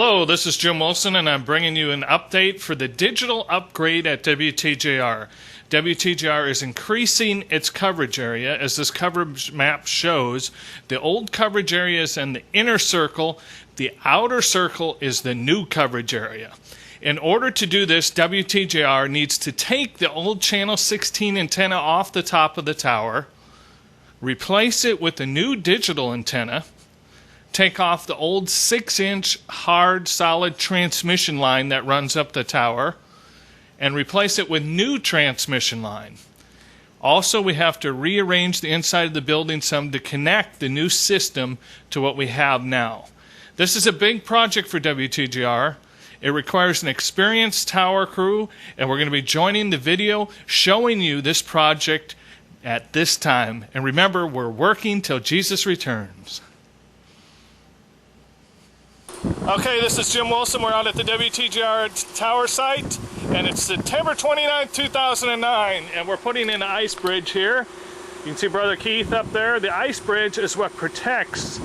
Hello, this is Jim Wilson, and I'm bringing you an update for the digital upgrade at WTJR. WTJR is increasing its coverage area. As this coverage map shows, the old coverage area is in the inner circle. The outer circle is the new coverage area. In order to do this, WTJR needs to take the old channel 16 antenna off the top of the tower, replace it with a new digital antenna, take off the old 6-inch hard solid transmission line that runs up the tower, and replace it with new transmission line. Also, we have to rearrange the inside of the building some to connect the new system to what we have now. This is a big project for WTJR. It requires an experienced tower crew, and we're going to be joining the video showing you this project at this time. And remember, we're working till Jesus returns. Okay, this is Jim Wilson. We're out at the WTJR Tower site, and it's September 29, 2009, and we're putting in an ice bridge here. You can see Brother Keith up there. The ice bridge is what protects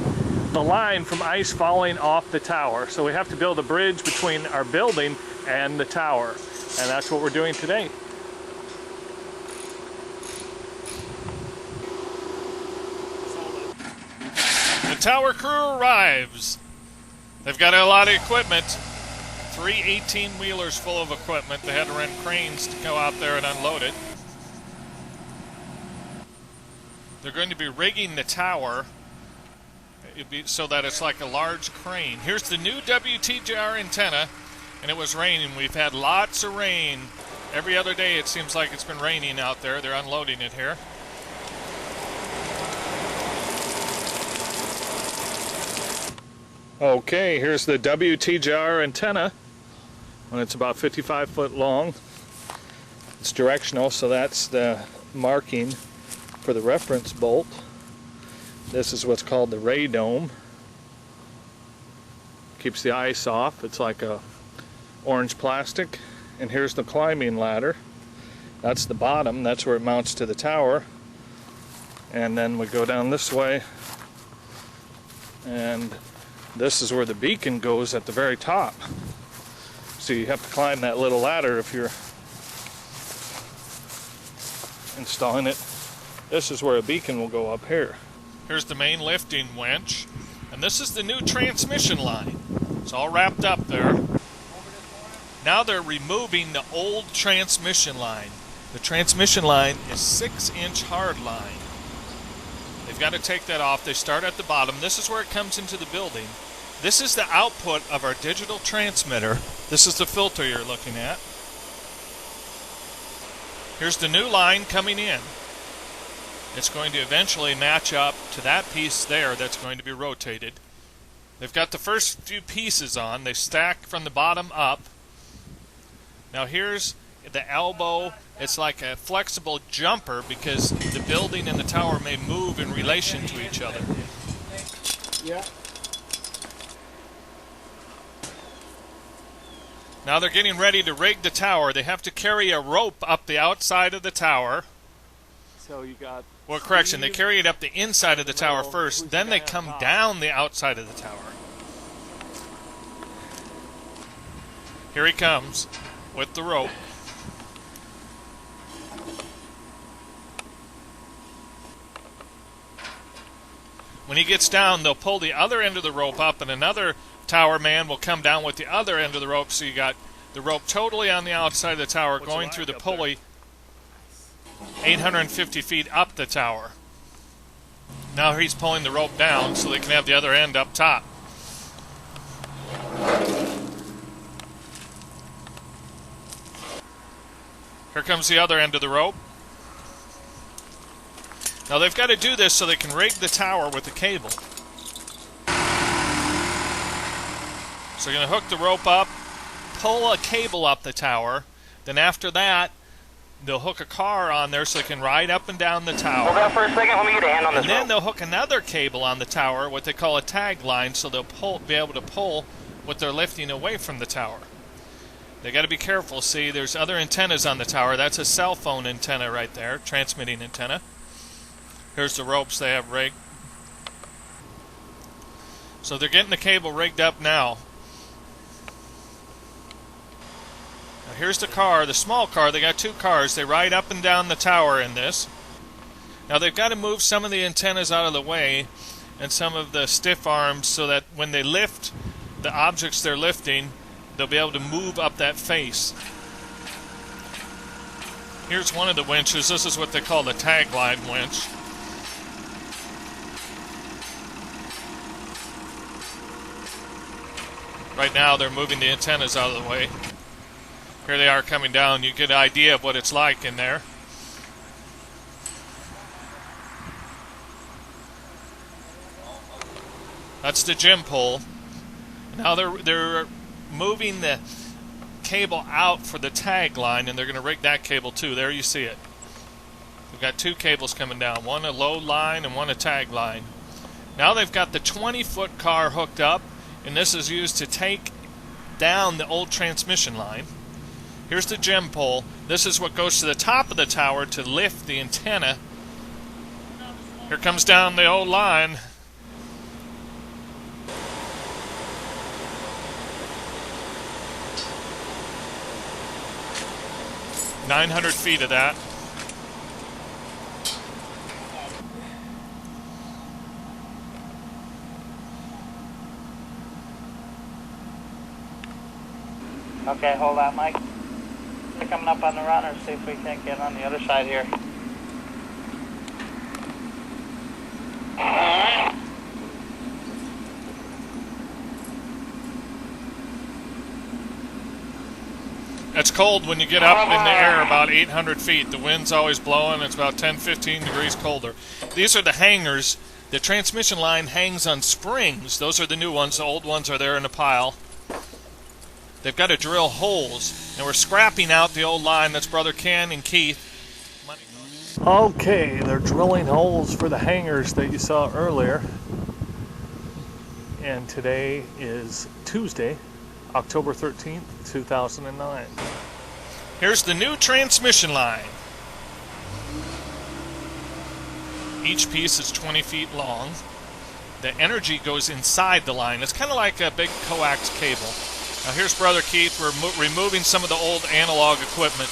the line from ice falling off the tower. So we have to build a bridge between our building and the tower, and that's what we're doing today. The tower crew arrives. They've got a lot of equipment, 3 18-wheelers full of equipment. They had to rent cranes to go out there and unload it. They're going to be rigging the tower so that it's like a large crane. Here's the new WTJR antenna, and it was raining. We've had lots of rain. Every other day it seems like it's been raining out there. They're unloading it here. Okay, here's the WTJR antenna, and it's about 55 foot long. It's directional, so that's the marking for the reference bolt. This is what's called the ray dome. Keeps the ice off. It's like a orange plastic. And here's the climbing ladder. That's the bottom. That's where it mounts to the tower. And then we go down this way, and this is where the beacon goes at the very top. So you have to climb that little ladder if you're installing it. This is where a beacon will go up here. Here's the main lifting winch, and this is the new transmission line. It's all wrapped up there. Now they're removing the old transmission line. The transmission line is 6-inch hard line. They've got to take that off. They start at the bottom. This is where it comes into the building. This is the output of our digital transmitter. This is the filter you're looking at. Here's the new line coming in. It's going to eventually match up to that piece there that's going to be rotated. They've got the first few pieces on. They stack from the bottom up. Now here's the elbow. It's like a flexible jumper because the building and the tower may move in relation to each other. Yeah. Now they're getting ready to rig the tower. They have to carry a rope up the outside of the tower. So you got... Well, correction, they carry it up the inside of the tower first, then they come down the outside of the tower. Here he comes with the rope. When he gets down, they'll pull the other end of the rope up, and another tower man will come down with the other end of the rope, so you got the rope totally on the outside of the tower going through the pulley 850 feet up the tower. Now he's pulling the rope down so they can have the other end up top. Here comes the other end of the rope. Now they've got to do this so they can rig the tower with the cable. So you're going to hook the rope up, pull a cable up the tower, then after that, they'll hook a car on there so they can ride up and down the tower. Hold on for a second, let me get a hand on this And then rope. they'll hook another cable on the tower, what they call a tag line, so they'll be able to pull what they're lifting away from the tower. They got to be careful. See, there's other antennas on the tower. That's a cell phone antenna right there, transmitting antenna. Here's the ropes they have rigged. So they're getting the cable rigged up now. Here's the car, the small car. They got two cars. They ride up and down the tower in this. Now they've got to move some of the antennas out of the way and some of the stiff arms so that when they lift the objects they're lifting, they'll be able to move up that face. Here's one of the winches. This is what they call the tagline winch. Right now they're moving the antennas out of the way. Here they are coming down. You get an idea of what it's like in there. That's the gym pole. Now they're moving the cable out for the tag line, and they're going to rig that cable too. There you see it. We've got two cables coming down, one a load line and one a tag line. Now they've got the 20-foot car hooked up, and this is used to take down the old transmission line. Here's the gym pole. This is what goes to the top of the tower to lift the antenna. Here comes down the old line. "900 feet of that." Okay, hold on, Mike. They're coming up on the runner. See if we can't get on the other side here. Alright. It's cold when you get up in the air about 800 feet. The wind's always blowing. It's about 10-15 degrees colder. These are the hangers. The transmission line hangs on springs. Those are the new ones. The old ones are there in a pile. They've got to drill holes, and we're scrapping out the old line. That's Brother Ken and Keith. Okay, they're drilling holes for the hangers that you saw earlier. And today is Tuesday, October 13th, 2009. Here's the new transmission line. Each piece is 20 feet long. The energy goes inside the line. It's kind of like a big coax cable. Now here's Brother Keith. We're removing some of the old analog equipment.